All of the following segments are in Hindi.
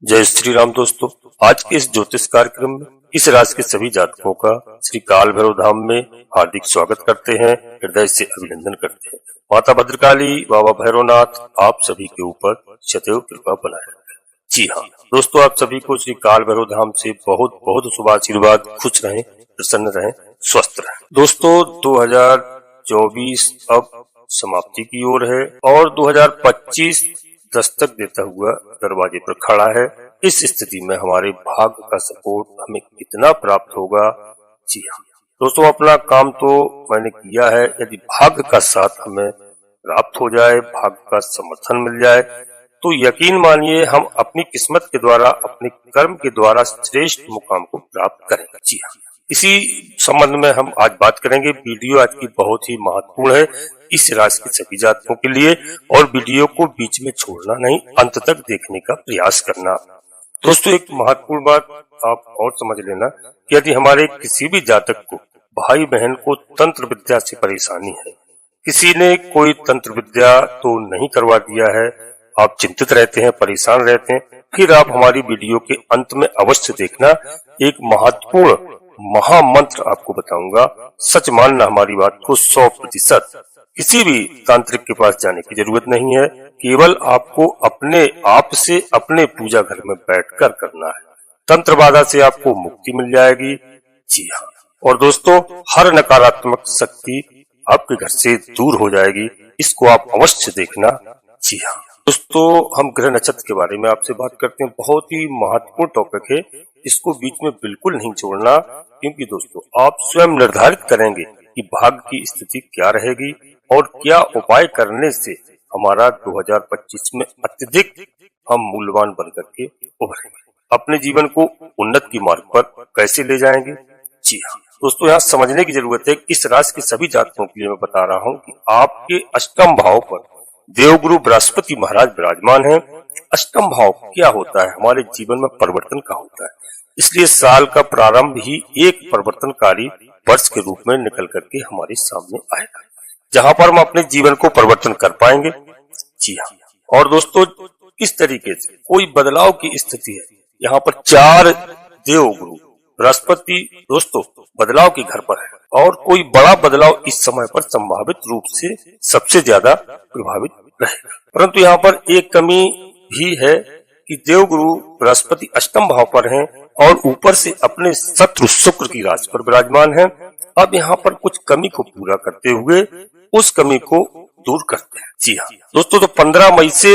जय श्री राम दोस्तों। आज के इस ज्योतिष कार्यक्रम में इस राशि के सभी जातकों का श्री काल भैरव धाम में हार्दिक स्वागत करते हैं, हृदय से अभिनंदन करते हैं। माता भद्रकाली, बाबा भैरवनाथ आप सभी के ऊपर सदैव कृपा बनाए रखें। जी हाँ दोस्तों, आप सभी को श्री काल भैरव धाम से बहुत बहुत शुभ आशीर्वाद। खुश रहें, प्रसन्न रहें, स्वस्थ रहें। दोस्तों 2024 अब समाप्ति की ओर है और 2025 दस्तक देता हुआ दरवाजे पर खड़ा है। इस स्थिति में हमारे भाग्य का सपोर्ट हमें कितना प्राप्त होगा? जी हाँ दोस्तों, अपना काम तो मैंने किया है। यदि भाग्य का साथ हमें प्राप्त हो जाए, भाग्य का समर्थन मिल जाए, तो यकीन मानिए हम अपनी किस्मत के द्वारा, अपने कर्म के द्वारा श्रेष्ठ मुकाम को प्राप्त करेंगे। जी हाँ, इसी संबंध में हम आज बात करेंगे। वीडियो आज की बहुत ही महत्वपूर्ण है इस राशि के सभी जातकों के लिए, और वीडियो को बीच में छोड़ना नहीं, अंत तक देखने का प्रयास करना। दोस्तों एक महत्वपूर्ण बात आप और समझ लेना कि यदि हमारे किसी भी जातक को, भाई बहन को तंत्र विद्या से परेशानी है, किसी ने कोई तंत्र विद्या तो नहीं करवा दिया है, आप चिंतित रहते हैं, परेशान रहते हैं, फिर आप हमारी वीडियो के अंत में अवश्य देखना। एक महत्वपूर्ण महामंत्र आपको बताऊंगा। सच मानना हमारी बात को 100%। किसी भी तांत्रिक के पास जाने की जरूरत नहीं है, केवल आपको अपने आप से अपने पूजा घर में बैठकर करना है। तंत्र बाधा से आपको मुक्ति मिल जाएगी। जी हाँ, और दोस्तों हर नकारात्मक शक्ति आपके घर से दूर हो जाएगी। इसको आप अवश्य देखना। जी हाँ दोस्तों, हम ग्रह नक्षत्र के बारे में आपसे बात करते हैं। बहुत ही महत्वपूर्ण टॉपिक है, इसको बीच में बिल्कुल नहीं छोड़ना, क्योंकि दोस्तों आप स्वयं निर्धारित करेंगे कि भाग्य की स्थिति क्या रहेगी और क्या उपाय करने से हमारा 2025 में अत्यधिक हम मूल्यवान बनकर के उभरेंगे, अपने जीवन को उन्नत की मार्ग पर कैसे ले जाएंगे। जी हाँ दोस्तों, यहाँ समझने की जरूरत है। इस राशि के सभी जातकों के लिए मैं बता रहा हूँ कि आपके अष्टम भाव पर देवगुरु बृहस्पति महाराज विराजमान है। अष्टम भाव क्या होता है? हमारे जीवन में परिवर्तन का होता है। इसलिए साल का प्रारंभ ही एक परिवर्तनकारी वर्ष के रूप में निकल करके हमारे सामने आएगा, जहां पर हम अपने जीवन को परिवर्तन कर पाएंगे। जी हाँ, और दोस्तों किस तरीके से कोई बदलाव की स्थिति है, यहाँ पर 4 देवगुरु बृहस्पति दोस्तों बदलाव के घर पर है, और कोई बड़ा बदलाव इस समय पर संभावित रूप से सबसे ज्यादा प्रभावित रहेगा। परंतु यहाँ पर एक कमी भी है कि देवगुरु बृहस्पति अष्टम भाव पर हैं और ऊपर से अपने शत्रु शुक्र की राशि पर विराजमान है। अब यहाँ पर कुछ कमी को पूरा करते हुए उस कमी को दूर करते हैं। जी हाँ दोस्तों, तो 15 मई से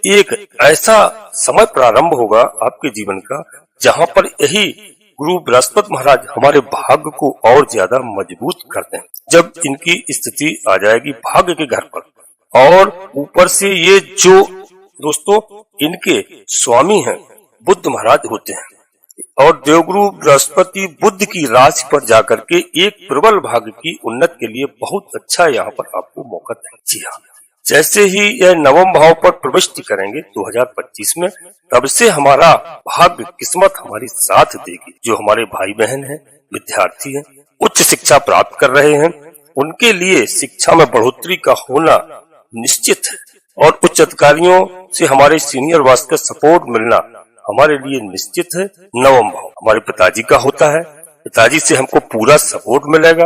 एक ऐसा समय प्रारंभ होगा आपके जीवन का, जहाँ पर यही गुरु बृहस्पति महाराज हमारे भाग्य को और ज्यादा मजबूत करते हैं। जब इनकी स्थिति आ जाएगी भाग्य के घर पर, और ऊपर से ये जो दोस्तों इनके स्वामी हैं बुध महाराज होते हैं, और देवगुरु बृहस्पति बुध की राशि पर जाकर के एक प्रबल भाग्य की उन्नति के लिए बहुत अच्छा यहाँ पर आपको मौका देंगे। जी हाँ, जैसे ही यह नवम भाव पर प्रविष्टि करेंगे 2025 में, तब से हमारा भाग्य किस्मत हमारी साथ देगी। जो हमारे भाई बहन हैं, विद्यार्थी हैं, उच्च शिक्षा प्राप्त कर रहे हैं, उनके लिए शिक्षा में बढ़ोतरी का होना निश्चित है, और उच्च अधिकारियों से हमारे सीनियर वास का सपोर्ट मिलना हमारे लिए निश्चित है। नवम भाव हमारे पिताजी का होता है, पिताजी से हमको पूरा सपोर्ट मिलेगा।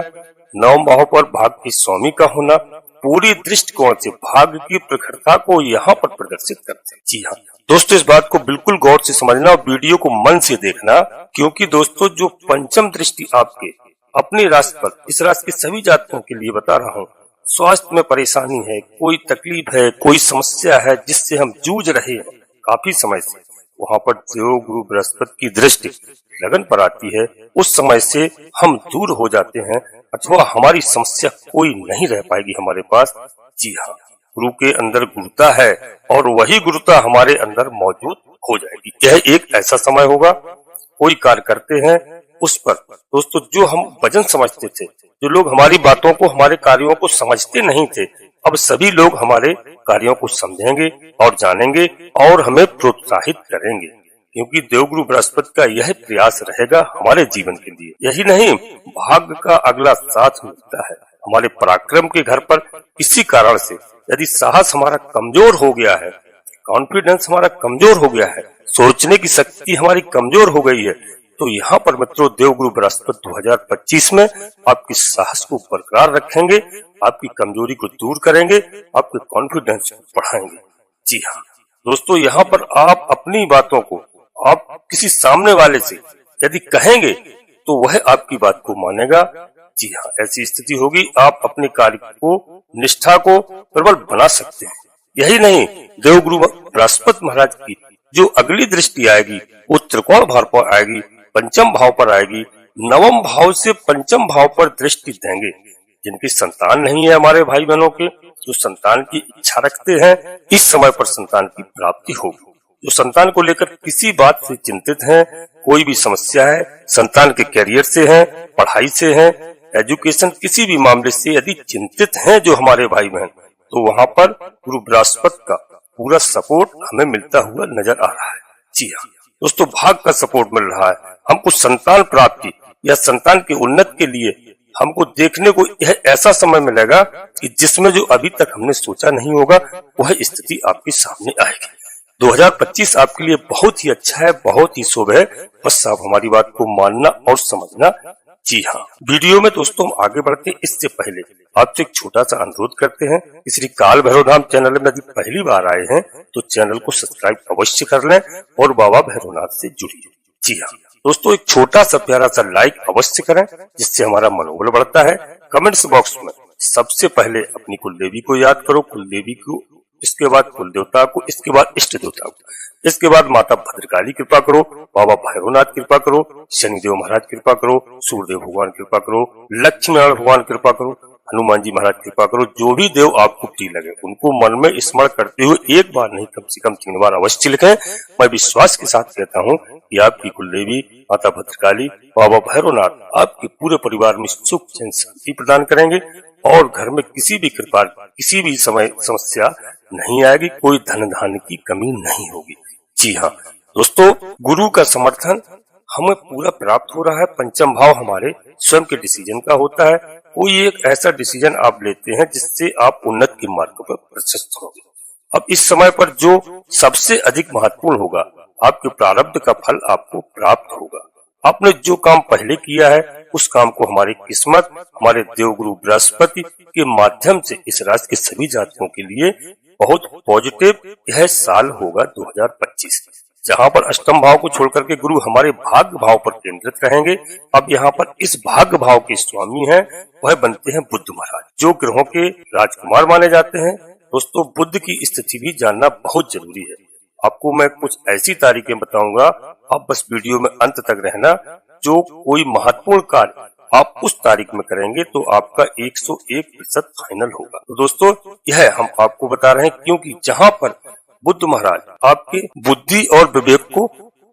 नवम भाव पर भाग्य की स्वामी का होना पूरी दृष्टिकोण से भाग्य की प्रखरता को यहाँ पर प्रदर्शित करते हैं। जी हाँ दोस्तों, इस बात को बिल्कुल गौर से समझना और वीडियो को मन से देखना, क्योंकि दोस्तों जो पंचम दृष्टि आपके अपनी राशि पर, इस राशि के सभी जातकों के लिए बता रहा हूँ, स्वास्थ्य में परेशानी है, कोई तकलीफ है, कोई समस्या है जिससे हम जूझ रहे हैं काफी समय से, वहाँ पर देवगुरु बृहस्पति की दृष्टि लगन पर आती है। उस समय से हम दूर हो जाते हैं, अथवा हमारी समस्या कोई नहीं रह पाएगी हमारे पास। जी हाँ, गुरु के अंदर गुरुता है और वही गुरुता हमारे अंदर मौजूद हो जाएगी। यह एक ऐसा समय होगा, कोई कार्य करते हैं उस पर दोस्तों जो हम वजन समझते थे, जो लोग हमारी बातों को, हमारे कार्यों को समझते नहीं थे, अब सभी लोग हमारे कार्यों को समझेंगे और जानेंगे और हमें प्रोत्साहित करेंगे, क्योंकि देवगुरु बृहस्पति का यह प्रयास रहेगा हमारे जीवन के लिए। यही नहीं, भाग्य का अगला साथ मिलता है हमारे पराक्रम के घर पर। किसी कारण से यदि साहस हमारा कमजोर हो गया है, कॉन्फिडेंस हमारा कमजोर हो गया है, सोचने की शक्ति हमारी कमजोर हो गई है, तो यहाँ पर मित्रों देवगुरु बृहस्पति 2025 में आपकी साहस को बरकरार रखेंगे, आपकी कमजोरी को दूर करेंगे, आपके कॉन्फिडेंस को बढ़ाएंगे। जी हाँ दोस्तों, यहाँ पर आप अपनी बातों को आप किसी सामने वाले से यदि कहेंगे तो वह आपकी बात को मानेगा। जी हाँ, ऐसी स्थिति होगी, आप अपने कार्य को, निष्ठा को प्रबल बना सकते हैं। यही नहीं, देवगुरु बृहस्पति महाराज की जो अगली दृष्टि आएगी वो त्रिकोण भाव पर आएगी, पंचम भाव पर आएगी, नवम भाव से पंचम भाव पर दृष्टि देंगे। जिनकी संतान नहीं है, हमारे भाई बहनों के जो संतान की इच्छा रखते हैं, इस समय पर संतान की प्राप्ति होगी। जो संतान को लेकर किसी बात से चिंतित हैं, कोई भी समस्या है, संतान के कैरियर से है, पढ़ाई से है, एजुकेशन किसी भी मामले से यदि चिंतित हैं जो हमारे भाई बहन, तो वहाँ पर गुरु बृहस्पति का पूरा सपोर्ट हमें मिलता हुआ नजर आ रहा है। जी हाँ दोस्तों, भाग का सपोर्ट मिल रहा है। हमको संतान प्राप्ति या संतान के उन्नत के लिए हमको देखने को यह ऐसा समय मिलेगा कि जिसमें जो अभी तक हमने सोचा नहीं होगा वह स्थिति आपके सामने आएगी। 2025 आपके लिए बहुत ही अच्छा है, बहुत ही शुभ है, बस आप हमारी बात को मानना और समझना। जी हाँ, वीडियो में दोस्तों हम आगे बढ़ते हैं, इससे पहले आपसे एक छोटा सा अनुरोध करते हैं कि श्री काल भैरव धाम चैनल में यदि पहली बार आए हैं तो चैनल को सब्सक्राइब अवश्य कर लें और बाबा भैरवनाथ से जुड़िए। जी हाँ दोस्तों, एक छोटा सा प्यारा सा लाइक अवश्य करें, जिससे हमारा मनोबल बढ़ता है। कमेंट्स बॉक्स में सबसे पहले अपनी कुल देवी को याद करो, कुल देवी को, इसके बाद कुल देवता को, इसके बाद इष्ट देवता को, इसके बाद माता भद्रकाली कृपा करो, बाबा भैरवनाथ कृपा करो, शनिदेव महाराज कृपा करो, सूर्यदेव भगवान कृपा करो, लक्ष्मी नारायण भगवान कृपा करो, हनुमान जी महाराज कृपा करो। जो भी देव आपको प्रिय लगे उनको मन में स्मरण करते हुए एक बार नहीं कम से कम 3 बार अवश्य लिखें। मैं विश्वास के साथ कहता हूँ कि आपकी कुल देवी माता भद्रकाली, बाबा भैरवनाथ आपके पूरे परिवार में सुख चैन शांति प्रदान करेंगे और घर में किसी भी प्रकार किसी भी समय समस्या नहीं आएगी, कोई धन धान्य की कमी नहीं होगी। जी हाँ दोस्तों, गुरु का समर्थन हमें पूरा प्राप्त हो रहा है। पंचम भाव हमारे स्वयं के डिसीजन का होता है। कोई एक ऐसा डिसीजन आप लेते हैं जिससे आप उन्नत के मार्ग पर प्रशस्त होंगे। अब इस समय पर जो सबसे अधिक महत्वपूर्ण होगा, आपके प्रारब्ध का फल आपको प्राप्त होगा। आपने जो काम पहले किया है उस काम को हमारी किस्मत, हमारे देवगुरु बृहस्पति के माध्यम से इस राशि के सभी जातकों के लिए बहुत पॉजिटिव यह साल होगा 2025, जहाँ पर अष्टम भाव को छोड़कर के गुरु हमारे भाग्य भाव पर केंद्रित रहेंगे। अब यहाँ पर इस भाग्य भाव के स्वामी हैं, वह बनते हैं बुध महाराज, जो ग्रहों के राजकुमार माने जाते हैं। दोस्तों, बुध की स्थिति भी जानना बहुत जरूरी है। आपको मैं कुछ ऐसी तारीखें बताऊंगा, आप बस वीडियो में अंत तक रहना। जो कोई महत्वपूर्ण कार्य आप उस तारीख में करेंगे तो आपका 101% फाइनल होगा। तो दोस्तों, यह हम आपको बता रहे हैं क्योंकि जहाँ पर बुध महाराज आपके बुद्धि और विवेक को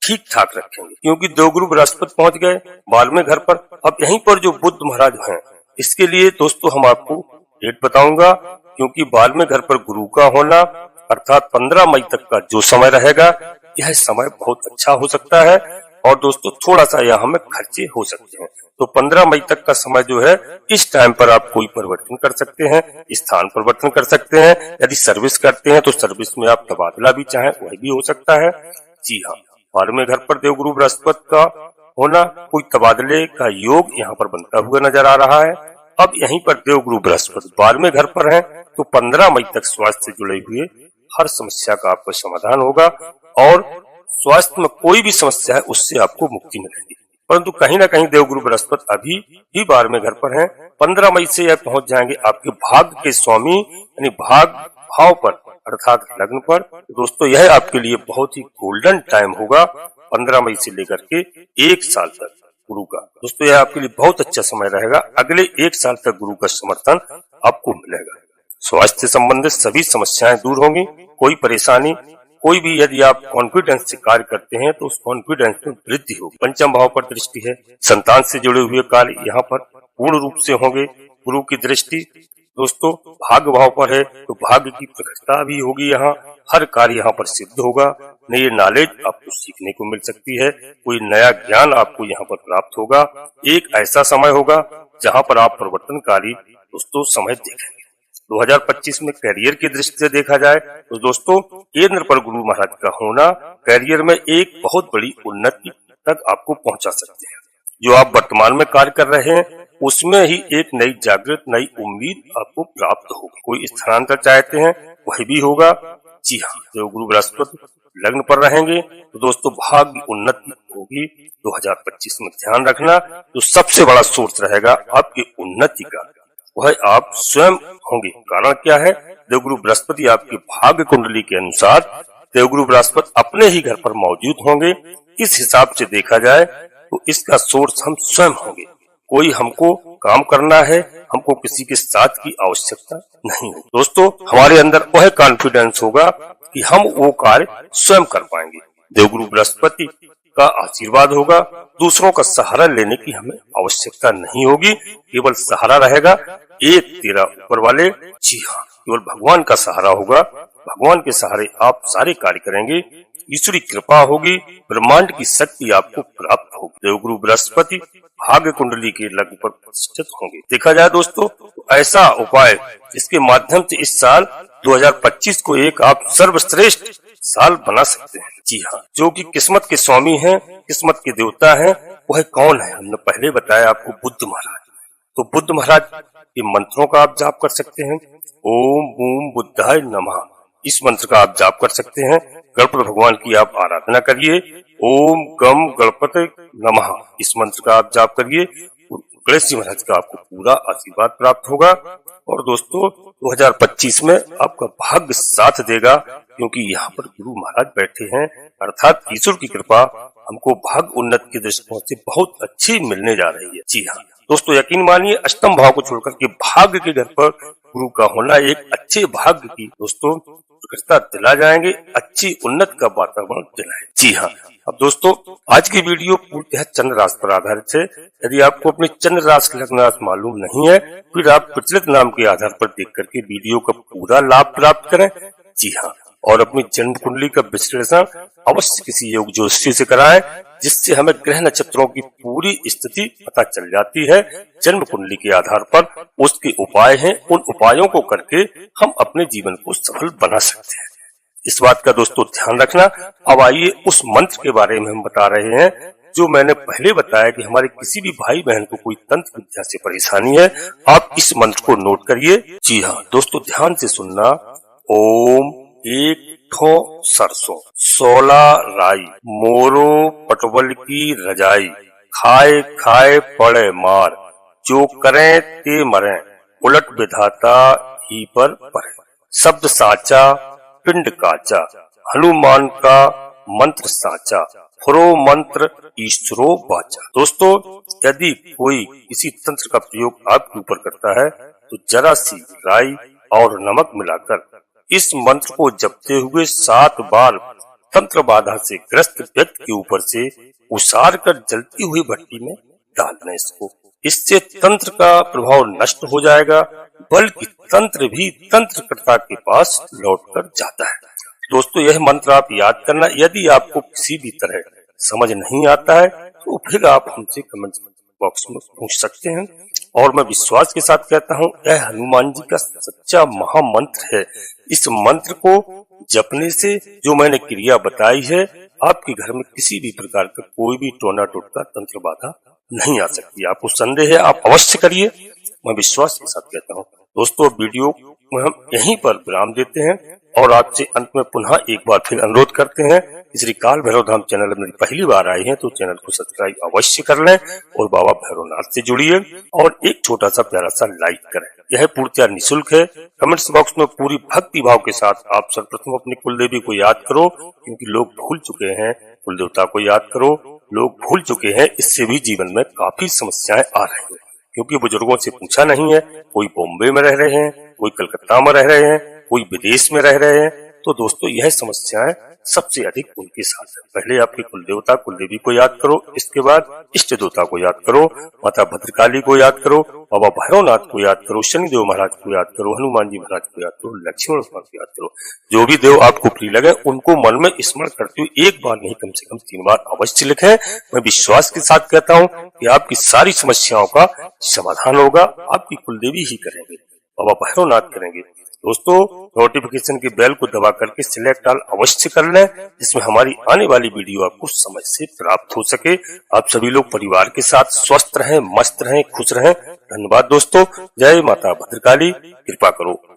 ठीक ठाक रखेंगे, क्योंकि देवगुरु बृहस्पति पहुंच गए 12वें घर पर। अब यहीं पर जो बुध महाराज हैं, इसके लिए दोस्तों हम आपको डेट बताऊंगा, क्योंकि 12वें घर पर गुरु का होना अर्थात 15 मई तक का जो समय रहेगा, यह समय बहुत अच्छा हो सकता है। और दोस्तों, थोड़ा सा यहाँ में खर्चे हो सकते हैं। तो 15 मई तक का समय जो है, इस टाइम पर आप कोई परिवर्तन कर सकते हैं, स्थान परिवर्तन कर सकते हैं। यदि सर्विस करते हैं तो सर्विस में आप तबादला भी चाहें वह भी हो सकता है। जी हाँ, 12वें घर पर देवगुरु बृहस्पति का होना, कोई तबादले का योग यहाँ पर बनता हुआ नजर आ रहा है। अब यहीं पर देवगुरु बृहस्पति 12वें घर पर है, तो 15 मई तक स्वास्थ्य से जुड़े हुए हर समस्या का आपको समाधान होगा और स्वास्थ्य में कोई भी समस्या है उससे आपको मुक्ति मिलेगी। परंतु कहीं ना कहीं देवगुरु बृहस्पति अभी भी 12वें घर पर हैं। 15 मई से यह पहुंच जाएंगे आपके भाग्य के स्वामी यानी भाग भाव पर अर्थात लग्न पर। दोस्तों, यह आपके लिए बहुत ही गोल्डन टाइम होगा 15 मई से लेकर के 1 साल तक गुरु का। दोस्तों, यह आपके लिए बहुत अच्छा समय रहेगा। अगले 1 साल तक गुरु का समर्थन आपको मिलेगा। स्वास्थ्य से संबंधित सभी समस्याएं दूर होंगी। कोई परेशानी, कोई भी यदि आप कॉन्फिडेंस से कार्य करते हैं तो उस कॉन्फिडेंस में वृद्धि होगी। पंचम भाव पर दृष्टि है, संतान से जुड़े हुए कार्य यहाँ पर पूर्ण रूप से होंगे। गुरु की दृष्टि दोस्तों भाग्य भाव पर है, तो भाग्य की प्रखरता भी होगी। यहाँ हर कार्य यहाँ पर सिद्ध होगा। नई नॉलेज आपको सीखने को मिल सकती है, कोई नया ज्ञान आपको यहाँ पर प्राप्त होगा। एक ऐसा समय होगा जहाँ पर आप परिवर्तनकारी दोस्तों समय देखेंगे। 2025 में करियर की दृष्टि से देखा जाए तो दोस्तों केंद्र पर गुरु महाराज का होना करियर में एक बहुत बड़ी उन्नति तक आपको पहुंचा सकते हैं। जो आप वर्तमान में कार्य कर रहे हैं उसमें ही एक नई जागृत नई उम्मीद आपको प्राप्त होगी। कोई स्थानांतर चाहते हैं वह भी होगा। जी हाँ, जो गुरु बृहस्पति लग्न पर रहेंगे तो दोस्तों भाग्य उन्नति होगी 2025 में। ध्यान रखना जो सबसे बड़ा सोर्स रहेगा आपकी उन्नति का वह आप स्वयं होंगे। कारण क्या है, देवगुरु बृहस्पति आपकी भाग्य कुंडली के अनुसार देवगुरु बृहस्पति अपने ही घर पर मौजूद होंगे। इस हिसाब से देखा जाए तो इसका सोर्स हम स्वयं होंगे। कोई हमको काम करना है, हमको किसी के साथ की आवश्यकता नहीं होगी। दोस्तों हमारे अंदर वह कॉन्फिडेंस होगा कि हम वो कार्य स्वयं कर पाएंगे। देवगुरु बृहस्पति का आशीर्वाद होगा, दूसरों का सहारा लेने की हमें आवश्यकता नहीं होगी। केवल सहारा रहेगा एक तेरा ऊपर वाले, जी हाँ, केवल भगवान का सहारा होगा। भगवान के सहारे आप सारे कार्य करेंगे। ईश्वरी कृपा होगी, ब्रह्मांड की शक्ति आपको प्राप्त होगी। देवगुरु बृहस्पति भाग्य कुंडली के लग्न पर स्थित होंगे। देखा जाए दोस्तों तो ऐसा उपाय जिसके माध्यम से इस साल 2025 को एक आप सर्वश्रेष्ठ साल बना सकते हैं। जी हाँ, जो कि किस्मत के स्वामी हैं, किस्मत के देवता हैं, वह कौन है हमने पहले बताया आपको, बुद्ध महाराज। तो बुद्ध महाराज के मंत्रों का आप जाप कर सकते हैं। ओम बूम बुद्धाय नमः, इस मंत्र का आप जाप कर सकते हैं। गणपति भगवान की आप आराधना करिए। ओम गम गणपति नमः, इस मंत्र का आप जाप करिए। गणेश जी महाराज का आपको पूरा आशीर्वाद प्राप्त होगा। और दोस्तों 2025 में आपका भाग्य साथ देगा, क्योंकि यहाँ पर गुरु महाराज बैठे हैं, अर्थात ईश्वर की कृपा हमको भाग्य उन्नति के दृष्टिकोण से बहुत अच्छी मिलने जा रही है। जी हाँ दोस्तों, यकीन मानिए अष्टम भाव को छोड़कर के भाग्य के घर पर गुरु का होना एक अच्छे भाग्य की दोस्तों प्रकृति दिला जाएंगे, अच्छी उन्नति का वातावरण दिलाए। जी हाँ, अब दोस्तों आज की वीडियो पूर्णतः चंद्र राशि पर आधारित है। यदि आपको अपनी चंद्र राशि लग्न राशि मालूम नहीं है फिर आप प्रचलित नाम के आधार पर देख करके वीडियो का पूरा लाभ प्राप्त करें। जी हाँ, और अपनी जन्म कुंडली का विश्लेषण अवश्य किसी योग ज्योतिषी से कराएं, जिससे हमें ग्रह नक्षत्रों की पूरी स्थिति पता चल जाती है। जन्म कुंडली के आधार पर उसके उपाय हैं, उन उपायों को करके हम अपने जीवन को सफल बना सकते हैं। इस बात का दोस्तों ध्यान रखना। अब आइए उस मंत्र के बारे में हम बता रहे हैं जो मैंने पहले बताया कि हमारे किसी भी भाई बहन को कोई तंत्र विद्या से परेशानी है, आप इस मंत्र को नोट करिए। जी हाँ दोस्तों, ध्यान से सुनना। ओम एक ठो सरसों 16 राई, मोरो पटवल की रजाई, खाए खाए पड़े मार, जो करें ते मरें, उलट विधाता ही पर पड़े, शब्द साचा पिंड काचा, हनुमान का मंत्र साचा, फुरो मंत्र ईश्वरो बाचा। दोस्तों यदि कोई किसी तंत्र का प्रयोग आपके ऊपर करता है तो जरा सी राई और नमक मिलाकर इस मंत्र को जपते हुए 7 बार तंत्र बाधा से ग्रस्त व्यक्ति के ऊपर से उसार कर जलती हुई भट्टी में डालना। इससे तंत्र का प्रभाव नष्ट हो जाएगा, बल्कि तंत्र भी तंत्रकर्ता के पास लौटकर जाता है। दोस्तों यह मंत्र आप याद करना। यदि आपको किसी भी तरह समझ नहीं आता है तो फिर आप हमसे कमेंट बॉक्स में पूछ सकते हैं। और मैं विश्वास के साथ कहता हूँ यह हनुमान जी का सच्चा महामंत्र है। इस मंत्र को जपने से जो मैंने क्रिया बताई है, आपके घर में किसी भी प्रकार का कोई भी टोना टोटका तंत्र बाधा नहीं आ सकती। आपको संदेह है आप अवश्य करिए, मैं विश्वास के साथ कहता हूँ। दोस्तों वीडियो में हम यहीं पर विराम देते हैं और आपसे अंत में पुनः एक बार फिर अनुरोध करते हैं कि श्री काल भैरव धाम चैनल में पहली बार आए हैं तो चैनल को सब्सक्राइब अवश्य कर लें और बाबा भैरवनाथ से जुड़िए और एक छोटा सा प्यारा सा लाइक करें। यह पूर्णतः निःशुल्क है। कमेंट्स बॉक्स में पूरी भक्ति भाव के साथ आप सर्वप्रथम अपनी कुलदेवी को याद करो, क्योंकि लोग भूल चुके हैं। कुलदेवता को याद करो, लोग भूल चुके हैं। इससे भी जीवन में काफी समस्याएं आ रही हैं, क्योंकि बुजुर्गों से पूछा नहीं है। कोई बॉम्बे में रह रहे हैं, कोई कलकत्ता में रह रहे हैं, कोई विदेश में रह रहे हैं। तो दोस्तों यह समस्याएं सबसे अधिक उनके साथ है। पहले आपके कुलदेवता कुलदेवी को याद करो, इसके बाद इष्ट देवता को याद करो, माता भद्रकाली को याद करो, बाबा भैरवनाथ को याद करो, शनिदेव महाराज को याद करो, हनुमान जी महाराज को याद करो, लक्ष्मण भगवान को याद करो। जो भी देव आपको प्रिय लगे उनको मन में स्मरण करते हुए एक बार नहीं कम से कम 3 बार अवश्य लिखें। मैं विश्वास के साथ कहता हूँ कि आपकी सारी समस्याओं का समाधान होगा, आपकी कुलदेवी ही करेंगे। बाबा भैरवनाथ करेंगे। दोस्तों, नोटिफिकेशन की बेल को दबा करके सिलेक्ट ऑल अवश्य कर लें, जिसमें हमारी आने वाली वीडियो आपको समय से प्राप्त हो सके। आप सभी लोग परिवार के साथ स्वस्थ रहें, मस्त रहें, खुश रहें। धन्यवाद दोस्तों। जय माता भद्रकाली, कृपा करो।